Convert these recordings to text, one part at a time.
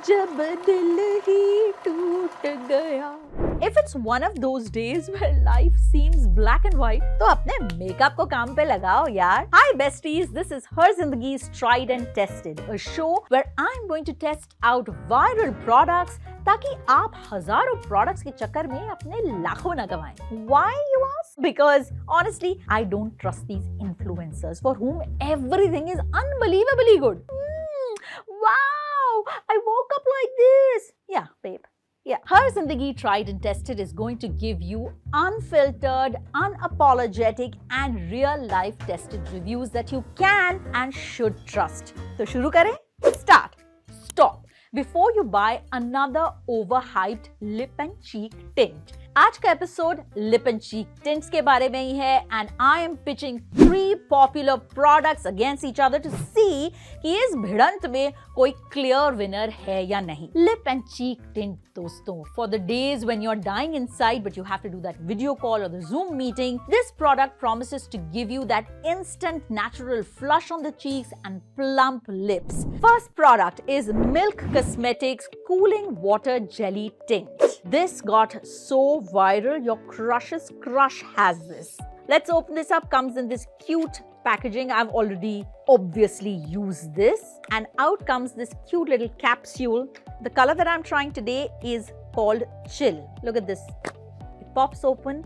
जब दिल ही टूट गया। If it's one of those days where life seems black and white, तो अपने मेकअप को काम पे लगाओ यार। Hi besties, this is Her Zindagi's Tried and Tested, a show where I'm going to test out viral products ताकि आप हजारों products के चक्कर में अपने लाखों न कमाएं। Why you ask? Because honestly, I don't trust these influencers for whom everything is unbelievably good. Wow, I woke up like this. Yeah, babe. Yeah, Her Zindagi Tried and Tested is going to give you unfiltered, unapologetic and real life tested reviews that you can and should trust. So, shuru kare? Start. Stop. Before you buy another overhyped lip and cheek tint. आज का episode lip and cheek tints के बारे में ही है and I am pitching 3 popular products against each other to see कि इस भिड़ंत में कोई क्लियर विनर है या नहीं। लिप एंड चीक टिंट दोस्तों, for the days when you are dying inside but you have to do that video call और the Zoom meeting, this product promises to give you that instant natural flush on the cheeks and plump lips. First product is Milk Cosmetics Cooling Water Jelly Tint. This got so viral, your crush's crush has this. Let's open this up. Comes in this cute packaging. I've already obviously used this. And out comes this cute little capsule. The color that I'm trying today is called Chill. Look at this. It pops open,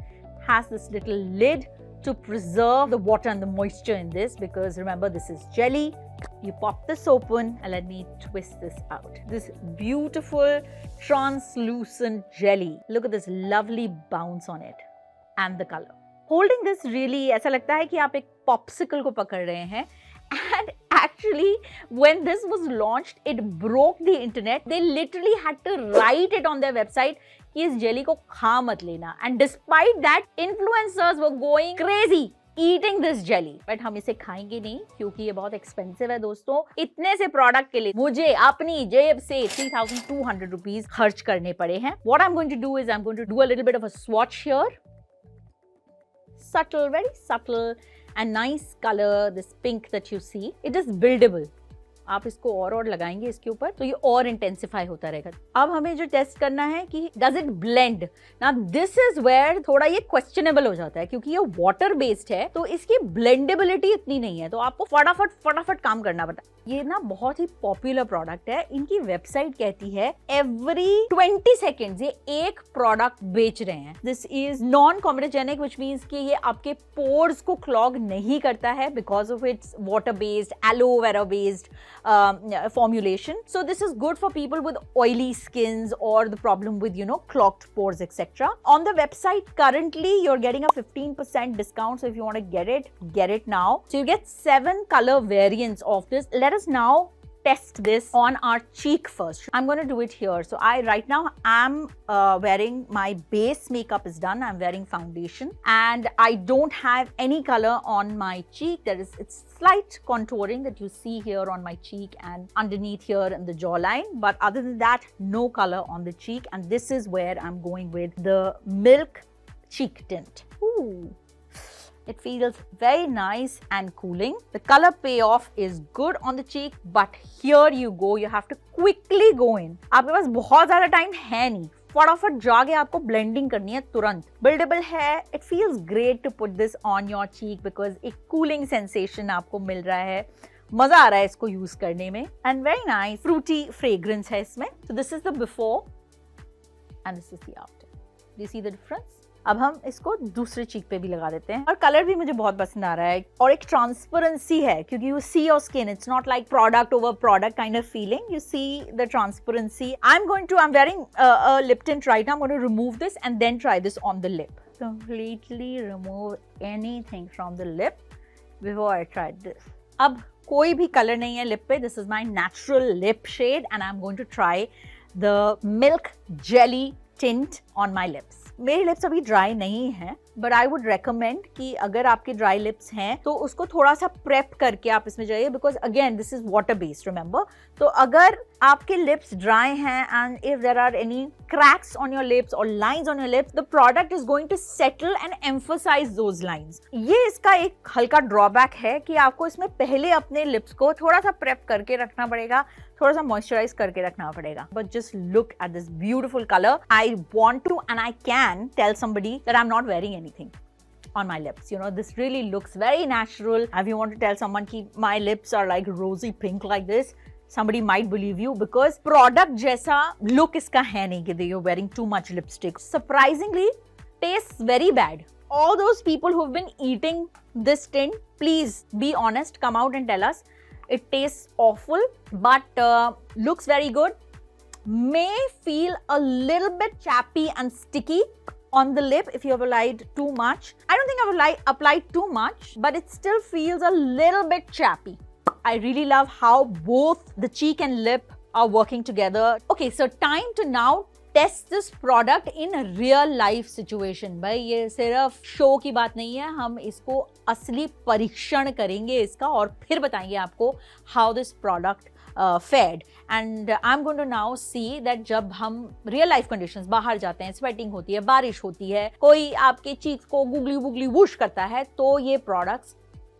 has this little lid to preserve the water and the moisture in this, because remember, this is jelly. You pop this open and let me twist this out. This beautiful translucent jelly. Look at this lovely bounce on it and the color. Holding this really ऐसा लगता है कि आप एक popsicle को पकड़ रहे हैं. And actually, when this was launched, it broke the internet. They literally had to write it on their website कि इस जेली को खा मत लेना. And despite that, influencers were going crazy eating this jelly. But हम इसे खाएंगे नहीं क्योंकि ये बहुत एक्सपेंसिव है दोस्तों. इतने से प्रोडक्ट के लिए मुझे अपनी जेब से 3,200 रुपीज खर्च करने पड़े हैं. What I'm going to do is I'm going to do a little bit of a swatch here. Subtle, very subtle and nice color. This pink that you see, it is buildable. आप इसको और लगाएंगे इसके ऊपर तो ये और intensify होता रहेगा. अब हमें जो टेस्ट करना है कि does it blend. Now this is where थोड़ा ये क्वेश्चनेबल हो जाता है क्योंकि ये वाटर बेस्ड है तो इसकी ब्लेंडेबिलिटी इतनी नहीं है, तो आपको फटाफट काम करना पड़ता है. ये ना बहुत ही पॉपुलर प्रोडक्ट है. इनकी वेबसाइट कहती है एवरी 20 सेकेंड्स ये एक प्रोडक्ट बेच रहे हैं. This is non comedogenic which means कि ये आपके पोर्स को क्लॉग नहीं करता है because of it's water based, aloe vera based formulation. So this is good for people with oily skins or the problem with, clogged pores, etc. On the website currently you're getting a 15% discount, so if you want to get it now. So you get 7 color variants of this. Let us now test this on our cheek first. I'm going to do it here. So I right now am wearing my base makeup is done. I'm wearing foundation and I don't have any color on my cheek. It's slight contouring that you see here on my cheek and underneath here in the jawline. But other than that, no color on the cheek. And this is where I'm going with the Milk Cheek Tint. Ooh. It feels very nice and cooling. The color payoff is good on the cheek, but here you go. You have to quickly go in. आपके पास बहुत ज़्यादा time है नहीं. फटाफट जाके आपको blending करनी है तुरंत. बिल्डेबल है. It feels great to put this on your cheek because एक cooling sensation आपको मिल रहा है. मजा आ रहा है इसको यूज करने में. And very nice fruity fragrance है इसमें. So this is the before and this is the after. Do you see the difference? अब हम इसको दूसरे चीक पे भी लगा देते हैं और कलर भी मुझे बहुत पसंद आ रहा है और एक ट्रांसपेरेंसी है क्योंकि you see your skin. It's not like product over product kind of feeling. You see the transparency. I am wearing a lip tint right now. I'm going to remove this and then try this on the lip. Completely remove anything from the lip before I tried this. अब कोई भी colour नहीं है lip पे. This is my natural lip shade and I'm going to try the Milk Jelly Tint on my lips. मेरी lips अभी dry नहीं है बट आई वुड रेकमेंड कि अगर आपके ड्राई लिप्स हैं तो उसको थोड़ा सा प्रेप करके आप इसमें जाइए because again this is water based remember. तो अगर आपके lips dry हैं and if there are any cracks on your lips or lines on your lips, the product is going to settle and emphasize those lines. ये इसका एक हल्का drawback है कि आपको इसमें पहले अपने lips को थोड़ा सा prep करके रखना पड़ेगा, थोड़ा सा moisturize करके रखना पड़ेगा. But just look at this beautiful color. I want to and I can tell somebody that I'm not wearing anything on my lips. You know, this really looks very natural. If you want to tell someone that my lips are like rosy pink like this, somebody might believe you because product जैसा look इसका है नहीं कि you're wearing too much lipstick. Surprisingly, tastes very bad. All those people who've been eating this tint, please be honest, come out and tell us. It tastes awful, but looks very good. May feel a little bit chappy and sticky on the lip if you have applied too much. I don't think I've applied too much, but it still feels a little bit chappy. I really love how both the cheek and lip are working together. Okay, so time to now test this product in a real life situation. भाई ये सिर्फ show की बात नहीं है, हम इसको असली परीक्षण करेंगे इसका और फिर बताएंगे आपको how this product fared. And I'm going to now see that जब हम real life conditions बाहर जाते हैं, sweating होती है, बारिश होती है, कोई आपके cheeks को गुगली वुगली वुश करता है, तो ये products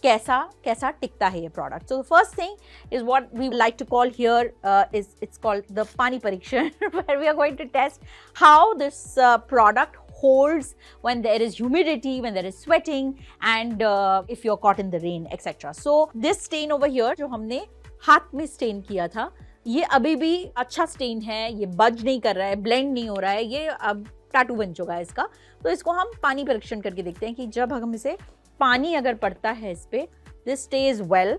कैसा टिकता है ये product. So the first thing is what we like to call here it's called the pani parikshan where we are going to test how this product holds when there is humidity, when there is sweating and if you're caught in the rain, etc. So this stain over here जो हमने हाथ में stand किया था, ये अभी भी अच्छा स्टेन है, ये बज नहीं कर रहा है, ब्लेंड नहीं हो रहा है, ये अब टैटू बन चुका है इसका. तो इसको हम पानी परीक्षण करके देखते हैं कि जब हम इसे पानी अगर पड़ता है इस पे, this stays well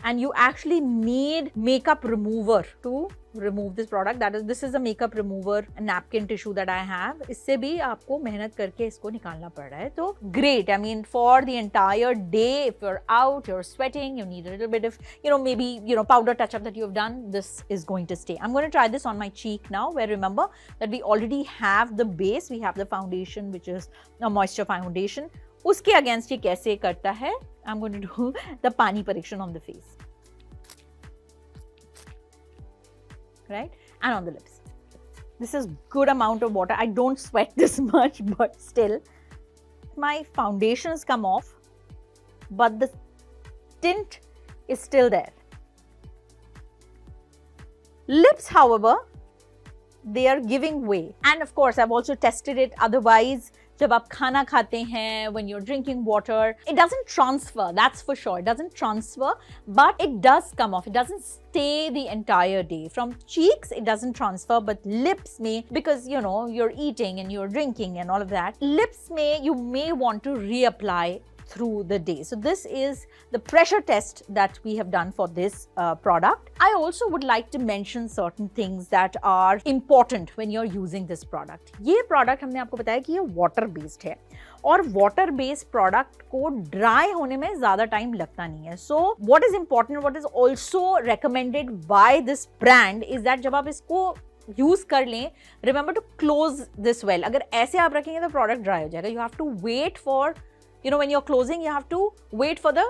and you actually need makeup remover to remove this product. This is a makeup remover, a napkin tissue that I have. इससे भी आपको मेहनत करके इसको निकालना पड़ रहा है. तो great. I mean, for the entire day, if you're out, you're sweating, you need a little bit of, maybe, powder touch-up that you've done, this is going to stay. I'm going to try this on my cheek now, where remember that we already have the base, we have the foundation, which is a moisture foundation. उसके against ये कैसे करता है? I'm going to do the pani parikshan on the face. Right? And on the lips. This is good amount of water. I don't sweat this much, but still. My foundation has come off, but the tint is still there. Lips, however, they are giving way. And of course, I've also tested it otherwise. जब आप खाना खाते हैं, when you're drinking water, it doesn't transfer, that's for sure. It doesn't transfer, but it does come off. It doesn't stay the entire day. From cheeks, it doesn't transfer, but lips may, because you're eating and you're drinking and all of that, lips you may want to reapply through the day. So this is the pressure test that we have done for this product. I also would like to mention certain things that are important when you're using this product. ये product हमने आपको बताया कि ये water based है और water based product को dry होने में ज़्यादा time लगता नहीं है. So what is important, what is also recommended by this brand is that जब आप इसको यूज कर लें, remember to close this well. अगर ऐसे आप रखेंगे तो product dry हो जाएगा. You have to wait for, when you're closing, you have to wait for the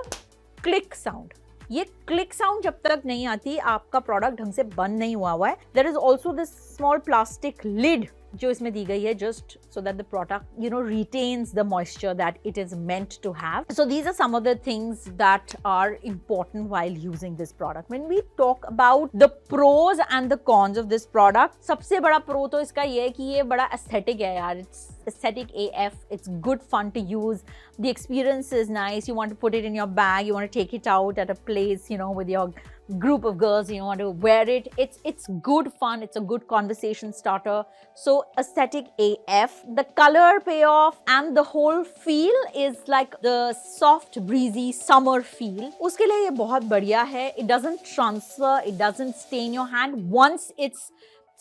click sound. ये click sound जब तक नहीं आती, आपका product ढंग से बंद नहीं हुआ है. There is also this small plastic lid जो इसमें दी गई है, just so that the product, retains the moisture that it is meant to have. So these are some of the things that are important while using this product. When we talk about the pros and the cons of this product, सबसे बड़ा pro तो इसका ये है कि ये बड़ा aesthetic है यार. It's aesthetic AF. It's good fun to use. The experience is nice. You want to put it in your bag. You want to take it out at a place, with your group of girls. You want to wear it. It's good fun. It's a good conversation starter. So aesthetic AF. The color payoff and the whole feel is like the soft, breezy summer feel. उसके लिए ये बहुत बढ़िया है. It doesn't transfer. It doesn't stain your hand. Once it's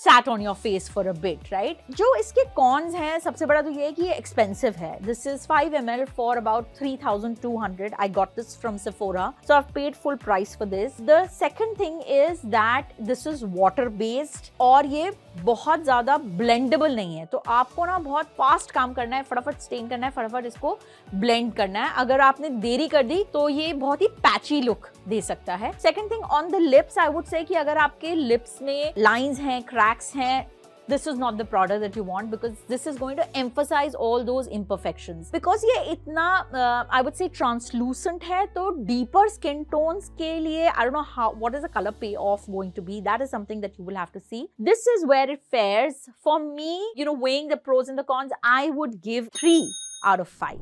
sat on your face for a bit, right? जो इसके cons हैं, सबसे बड़ा तो ये है कि ये expensive है. This is 5 ml for about 3,200. I got this from Sephora, so I've paid full price for this. The second thing is that this is water based और ये बहुत ज़्यादा blendable नहीं है, तो आपको ना बहुत fast काम करना है, फटाफट stain करना है, फटाफट इसको blend करना है. अगर आपने देरी कर दी तो ये बहुत ही patchy look दे सकता है. Second thing on the lips, I would say कि अगर आपके lips में lines हैं, cracks हैं, this is not the product that you want because this is going to emphasize all those imperfections. Because ये इतना I would say translucent है, तो deeper skin tones के लिए I don't know what is the color payoff going to be. That is something that you will have to see. This is where it fares. For me, you know, weighing the pros and the cons, I would give 3 out of 5.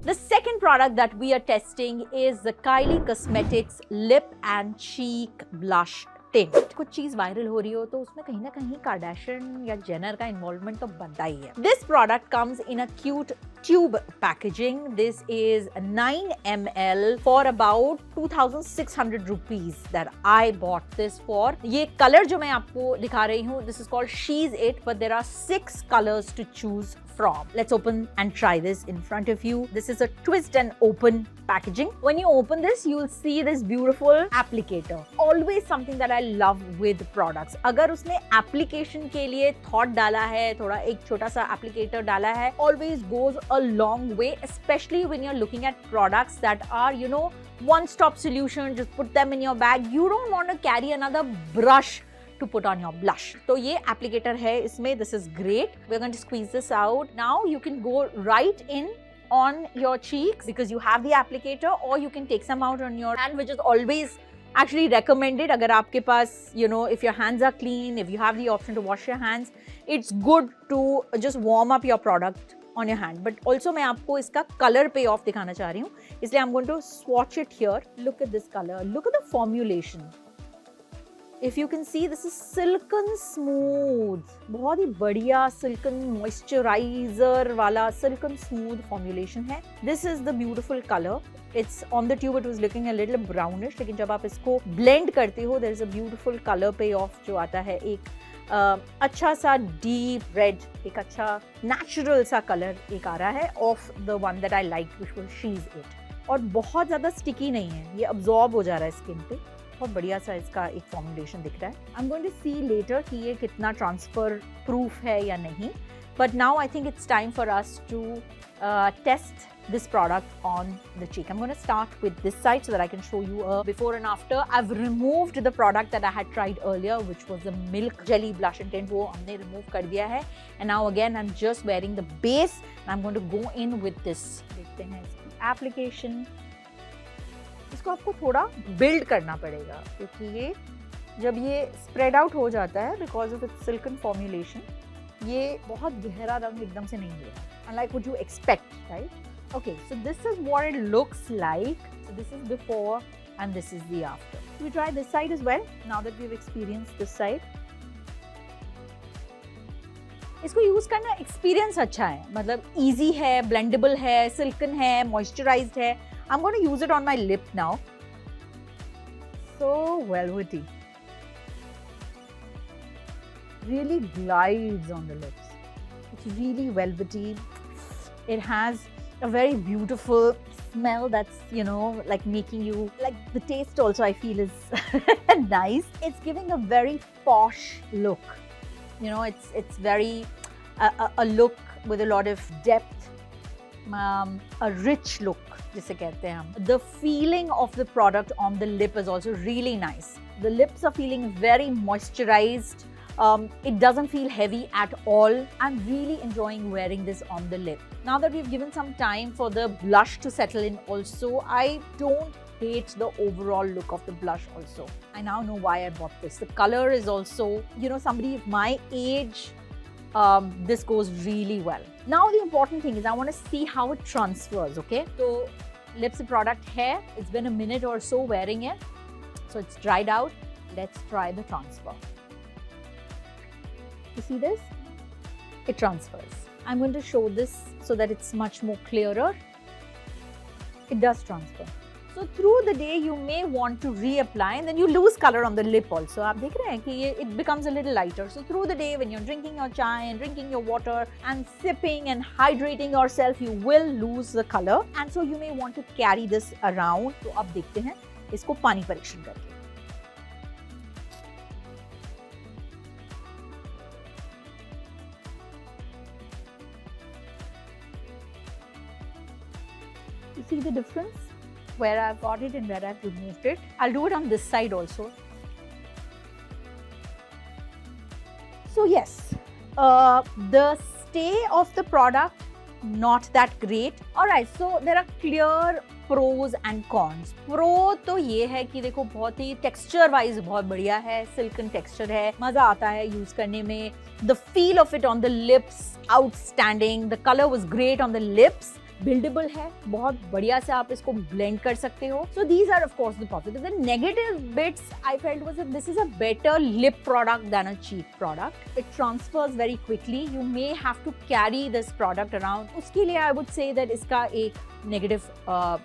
The second product that we are testing is the Kylie Cosmetics Lip and Cheek Blush Tint. कुछ चीज viral हो रही हो तो उसमें कहीं ना कहीं कार्डाशियन या जेनर का इन्वॉल्वमेंट तो बनता ही है. This product comes in a cute tube packaging. This is 9 ml for about 2,600 rupees that I bought this for. ये कलर जो मैं आपको दिखा रही हूँ, this is called She's It, but there are 6 colors to choose from. Let's open and try this in front of you. This is a twist and open packaging. When you open this, you'll see this beautiful applicator. Always something that I love with products. अगर उसने application के लिए thought डाला है, थोड़ा एक छोटा सा applicator डाला है, always goes a long way, especially when you're looking at products that are, you know, one-stop solution. Just put them in your bag. You don't want to carry another brush to put on your blush. तो ये applicator है इसमें. This is great. We're going to squeeze this out. Now you can go right in on your cheeks because you have the applicator, or you can take some out on your hand, which is always actually recommended. अगर आपके पास, you know, if your hands are clean, if you have the option to wash your hands, it's good to just warm up your product on your hand. But also मैं आपको इसका color payoff दिखाना चाह रही हूँ, इसलिए I'm going to swatch it here. Look at this color. Look at the formulation. If you can see, this is silken smooth. बहुत ही बढ़िया silken moisturizer वाला silken smooth formulation है. This is the beautiful color. It's on the tube. It was looking a little brownish, लेकिन जब आप इसको blend करते हो, there is a beautiful color payoff जो आता है. एक अच्छा सा deep red, एक अच्छा natural सा color एक आ रहा है of the one that I liked, which was She's It. और बहुत ज़्यादा sticky नहीं है, ये absorb हो जा रहा है skin पे. बहुत बढ़िया सा इसका एक फॉर्मुलेशन दिख रहा है. I'm going to see later कि ये कितना ट्रांसफर प्रूफ है या नहीं. But now I think it's time for us to test this product on the cheek. I'm going to start with this side so that I can show you a before and after. I've removed the product that I had tried earlier, which was the Milk Jelly Blush and Tint. वो हमने remove कर दिया है. And now again I'm just wearing the base and I'm going to go in with this. देखते हैं इसकी application. इसको आपको थोड़ा बिल्ड करना पड़ेगा क्योंकि ये जब ये स्प्रेड आउट हो जाता है because of its silken formulation, ये बहुत गहरा रंग एकदम से नहीं देगा, unlike what you expect, right? Okay, so this is what it looks like. So this is before and this is the after. We try this side as well now that we have experienced this side. इसको use करना experience अच्छा है, मतलब easy है, blendable है, silken है, moisturised है. I'm going to use it on my lip now. So velvety. Really glides on the lips. It's really velvety. It has a very beautiful smell that's, you know, like making you, like the taste also I feel is nice. It's giving a very posh look. You know, it's very a look with a lot of depth. A rich look, जिसे कहते हैं हम. The feeling of the product on the lip is also really nice. The lips are feeling very moisturized. It doesn't feel heavy at all. I'm really enjoying wearing this on the lip. Now that we've given some time for the blush to settle in also, I don't hate the overall look of the blush also. I now know why I bought this. The color is also, you know, somebody of my age, this goes really well. Now the important thing is I want to see how it transfers, okay? So lips product है, it's been a minute or so wearing it, so it's dried out. Let's try the transfer. You see this? It transfers. I'm going to show this so that it's much more clearer. It does transfer. So through the day you may want to reapply and then you lose color on the lip also. आप देख रहे हैं कि ये it becomes a little lighter. So through the day when you're drinking your chai and drinking your water and sipping and hydrating yourself, you will lose the color and so you may want to carry this around. तो अब देखते हैं इसको पानी परीक्षण करके. You see the difference where I've got it and where I've removed it. I'll do it on this side also. So yes, the stay of the product not that great. Alright, so there are clear pros and cons. Pro तो ये है कि देखो बहुत ही texture wise बहुत बढ़िया है, silken texture है, मजा आता है use करने में. The feel of it on the lips outstanding. The color was great on the lips. Buildable है, बहुत बढ़िया से आप इसको blend कर सकते हो. So these are of course the positives. The negative bits I felt was that this is a better lip product than a cheek product. It transfers very quickly. You may have to carry this product around. उसके लिए I would say that इसका एक negative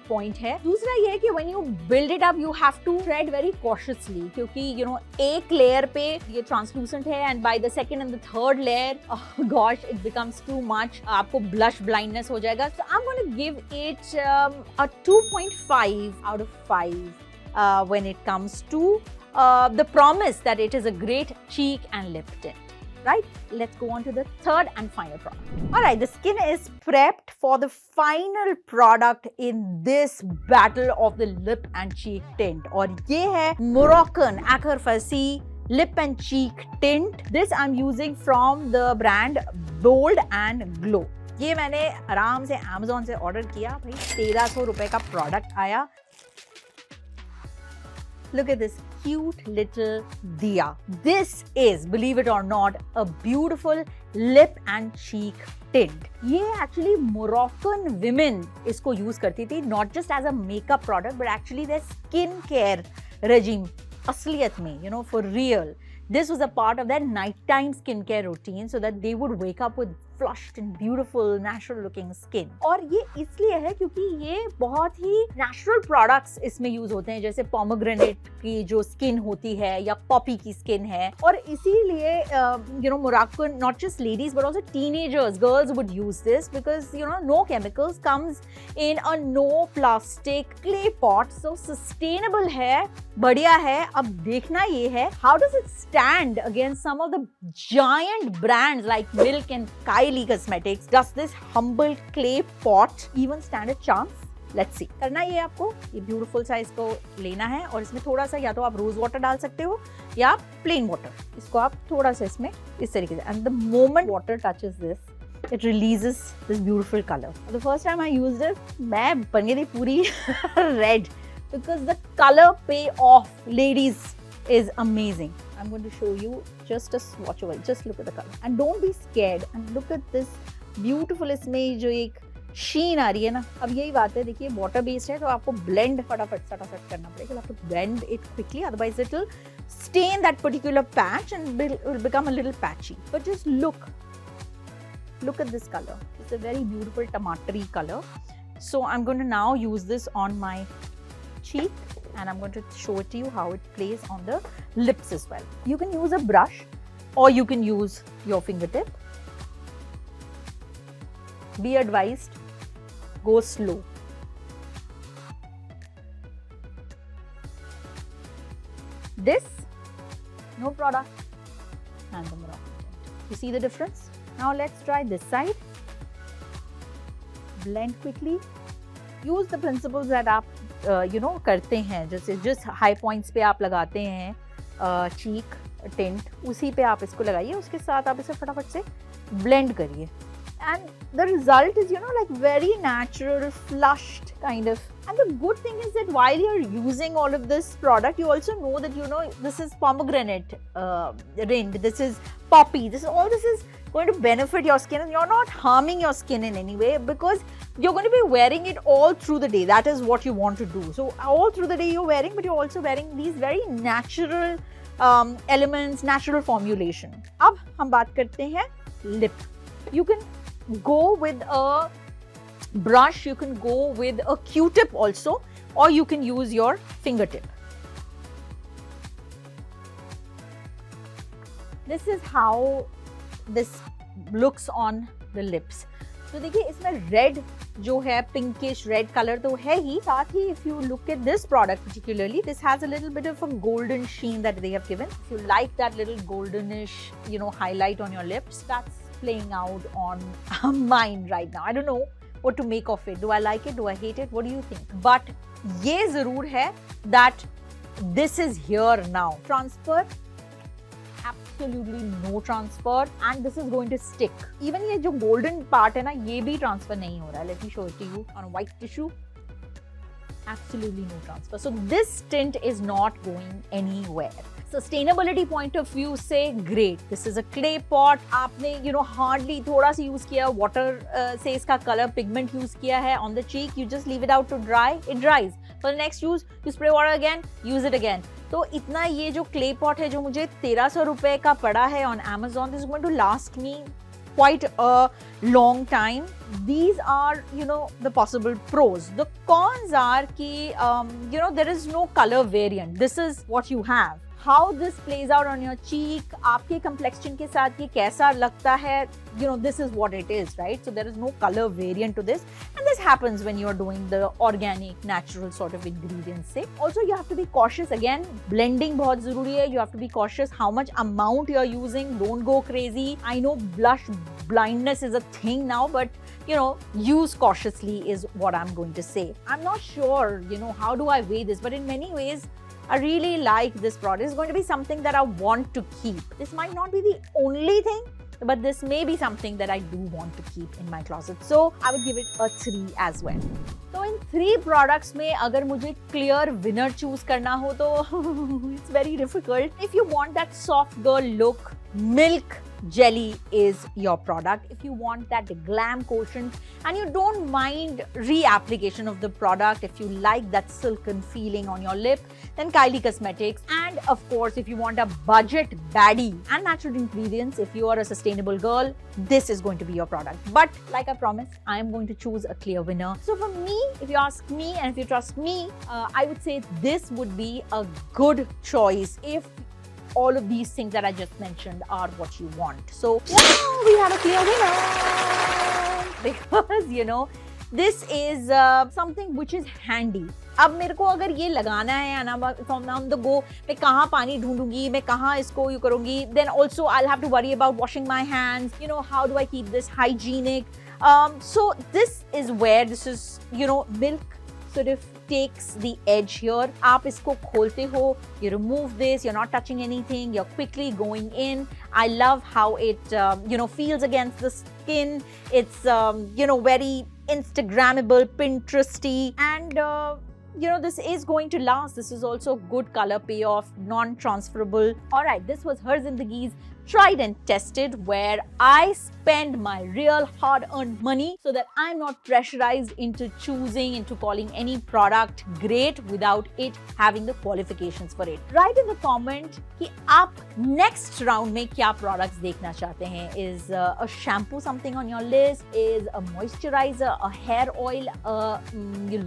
point है. दूसरा ये है कि when you build it up, you have to tread very cautiously क्योंकि you know एक layer पे ये translucent है and by the second and the third layer, oh gosh, it becomes too much. आपको blush blindness हो जाएगा. So I'm going to give it a 2.5 out of 5 when it comes to the promise that it is a great cheek and lip tint. Right? Let's go on to the third and final product. Alright, the skin is prepped for the final product in this battle of the lip and cheek tint. और ये है Moroccan Akar Farsi lip and cheek tint. This I'm using from the brand Bold and Glow. ये मैंने आराम से Amazon से order किया भाई, 1300 रुपए का प्रोडक्ट आया. Look at this cute little diya. This is, believe it or not, a beautiful lip and cheek tint. ये actually Moroccan women इसको use करती थी, not just as a makeup product, but actually their skin care regime. असलियत में, you know, for real. This was a part of their nighttime skincare routine so that they would wake up with flushed and beautiful natural looking skin. और ये इसलिए है क्योंकि ये बहुत ही natural products इसमें use होते हैं, जैसे pomegranate की जो skin होती है या poppy की skin है. और इसीलिए you know, Moroccan, not just ladies but also teenagers, girls would use this because you know no chemicals, comes in a no plastic clay pot, so sustainable है, बढ़िया है. अब देखना ये है how does it stand against some of the giant brands like Milk and Kylie Cosmetics. Does this humble clay pot even stand a chance? Let's see. करना ये आपको ये beautiful सा इसको लेना है और इसमें थोड़ा सा या तो आप रोज वाटर डाल सकते हो या plain water. इसको आप थोड़ा सा इसमें इस तरीके से, and the moment water touches this, it releases this beautiful color. The first time I used it, मैं बन गई थी पूरी red because the color payoff, ladies, is amazing. I'm going to show you just a swatch of it. Just look at the color and don't be scared and look at this beautiful. इसमें जो एक sheen आ रही है ना, अब यही बात है, देखिए water based है तो आपको blend फटाफट करना पड़ेगा. You have to blend it quickly, otherwise it will stain that particular patch and it will become a little patchy. But just look at this color. It's a very beautiful tomato color. So I'm going to now use this on my cheek and I'm going to show it to you how it plays on the lips as well. You can use a brush or you can use your fingertip. Be advised, go slow. This, no product, and the Moroccan tint. You see the difference? Now let's try this side. Blend quickly. Use the principles that आप you know करते हैं, जैसे जिस high points पे आप लगाते हैं चीक tint, उसी पे आप इसको लगाइए, उसके साथ आप इसे फटाफट से ब्लेंड करिए. And the result is, you know, like very natural, flushed kind of. And the good thing is that while you're using all of this product, you also know that, you know, this is pomegranate rind, this is poppy, all this is going to benefit your skin and you're not harming your skin in any way because you're going to be wearing it all through the day. That is what you want to do. So all through the day you're wearing, but you're also wearing these very natural elements, natural formulation. अब हम बात करते हैं lip. You can go with a brush, you can go with a Q-tip also, or you can use your fingertip. This is how this looks on the lips. तो देखिए इसमें red जो है पिंकिश रेड कलर तो है ही, साथ ही if you look at this product particularly, this has a little bit of a golden sheen that they have given. If you like that little goldenish, you know, highlight on your lips, that's playing out on mine right now. I don't know what to make of it. Do I like it? Do I hate it? What do you think? But ये जरूर है that this is here now. Transfer, absolutely no transfer, and this is going to stick. Even ये जो golden part है ना, ये भी transfer नहीं हो रहा है. Let me show it to you on a white tissue. Absolutely no transfer. So this tint is not going anywhere. Sustainability point of view से great. This is a clay pot. आपने you know hardly थोड़ा सा use किया, water से इसका color pigment use किया है on the cheek. You just leave it out to dry. It dries. For the next use, you spray water again, use it again. तो इतना ये जो clay pot है जो मुझे 1300 रुपए का पड़ा है on Amazon, this is going to last me quite a long time. These are, you know, the possible pros. The cons are कि, you know, there is no color variant. This is what you have. How this plays out on your cheek, आपके complexion के साथ ये कैसा लगता है, you know, this is what it is, right? So there is no color variant to this, and this happens when you're doing the organic, natural sort of ingredients से. Also, you have to be cautious. Again, blending बहुत ज़रूरी है. You have to be cautious how much amount you're using. Don't go crazy. I know blush blindness is a thing now, but you know, use cautiously is what I'm going to say. I'm not sure, you know, how do I weigh this, but in many ways, I really like this product. It's going to be something that I want to keep. This might not be the only thing, but this may be something that I do want to keep in my closet. So I would give it a 3 as well. So in 3 products में अगर मुझे clear winner choose करना हो तो it's very difficult. If you want that soft girl look, Milk Jelly is your product. If you want that glam quotient and you don't mind reapplication of the product, if you like that silken feeling on your lip, then Kylie Cosmetics. And of course, if you want a budget baddie and natural ingredients, if you are a sustainable girl, this is going to be your product. But like I promised, I am going to choose a clear winner. So for me, if you ask me and if you trust me, I would say this would be a good choice if all of these things that I just mentioned are what you want. So yeah, we have a clear winner because you know this is something which is handy. अब मेरे को अगर ये लगाना है from on the go, मैं कहाँ पानी ढूंढूंगी, मैं कहाँ इसको यू करूंगी, then also I'll have to worry about washing my hands. You know, how do I keep this hygienic? So this is where this is, you know, Milk sort of takes the edge here. आप इसको खोलते हो, you remove this, you're not touching anything, you're quickly going in. I love how it, you know, feels against the skin. It's, you know, very Instagrammable, Pinteresty, and you know, this is going to last. This is also good color payoff, non-transferable. All right, this was Her Zindagi's tried and tested, where I spend my real hard-earned money so that I'm not pressurized into choosing, into calling any product great without it having the qualifications for it. Write in the comment कि आप next round में क्या products देखना चाहते हैं. Is a shampoo something on your list? Is a moisturizer, a hair oil, a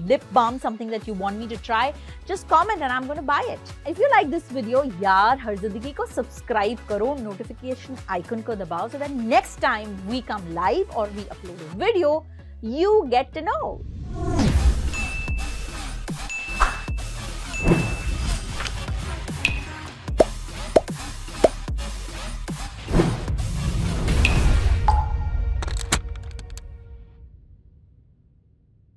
lip balm something that you want me to try? Just comment and I'm going to buy it. If you like this video, यार हर जिंदगी को subscribe करो, notification icon को दबाओ so that next time we come live or we upload a video, you get to know.